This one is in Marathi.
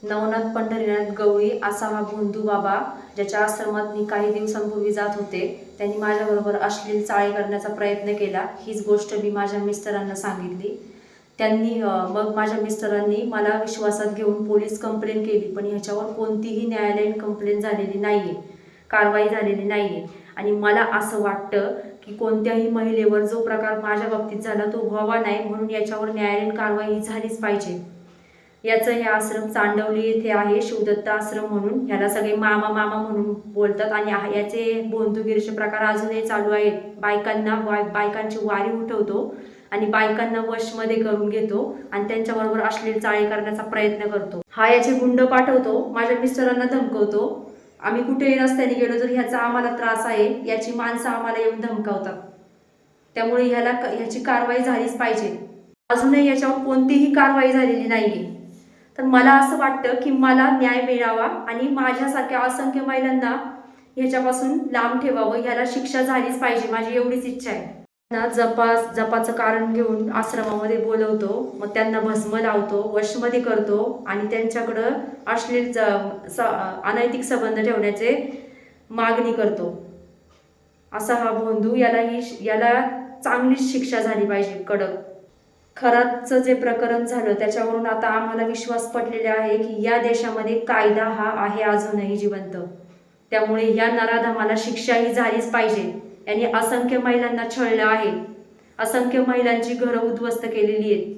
नवनाथ पंढरीनाथ गवळी असा हा भोंदू बाबा ज्याच्या आश्रमात मी काही दिवसांपूर्वी जात होते, त्यांनी माझ्याबरोबर अश्लील चाळे करण्याचा प्रयत्न केला। हीच गोष्ट मी माझ्या मिस्टरांना सांगितली। त्यांनी मग माझ्या मिस्टरांनी मला विश्वासात घेऊन पोलीस कंप्लेंट केली, पण ह्याच्यावर कोणतीही न्यायालयीन कंप्लेंट झालेली नाहीये, कारवाई झालेली नाहीये। आणि मला असं वाटतं की कोणत्याही महिलेवर जो प्रकार माझ्या बाबतीत झाला तो व्हावा नाही, म्हणून याच्यावर न्यायालयीन कारवाई झालीच पाहिजे। याचं हे आश्रम चांडवली येथे आहे, शिवदत्त आश्रम म्हणून। ह्याला सगळे मामा मामा म्हणून बोलतात आणि याचे भोंदूगिरीचे प्रकार अजूनही चालू आहेत। बायकांची वारी उठवतो आणि बायकांना वशमध्ये करून घेतो आणि त्यांच्याबरोबर अश्लील चाळे करण्याचा प्रयत्न करतो। हा याचे गुंड पाठवतो, माझ्या मिस्टरांना धमकवतो। आम्ही कुठेही रस्त्याने गेलो तर ह्याचा आम्हाला त्रास आहे, याची माणसं आम्हाला येऊन धमकावतात। त्यामुळे ह्याची कारवाई झालीच पाहिजे। अजूनही याच्यावर कोणतीही कारवाई झालेली नाहीये। तर मला असं वाटतं की मला न्याय मिळावा आणि माझ्यासारख्या असंख्य महिलांना ह्याच्यापासून लांब ठेवावं, ह्याला शिक्षा झालीच पाहिजे, माझी एवढीच इच्छा आहे। जपाचं कारण घेऊन आश्रमामध्ये बोलवतो, मग त्यांना भस्म लावतो, वशमध्ये करतो आणि त्यांच्याकडं अश्लील अनैतिक संबंध ठेवण्याचे मागणी करतो। असा हा भोंदू, याला चांगलीच शिक्षा झाली पाहिजे, कडक। खरातचं जे प्रकरण झालं त्याच्यावरून आता आम्हाला विश्वास पटलेला आहे की या देशामध्ये कायदा हा आहे अजूनही जिवंत। त्यामुळे या नराधमाला शिक्षाही झालीच पाहिजे। यांनी असंख्य महिलांना छळलं आहे, असंख्य महिलांची घरं उद्ध्वस्त केलेली आहेत।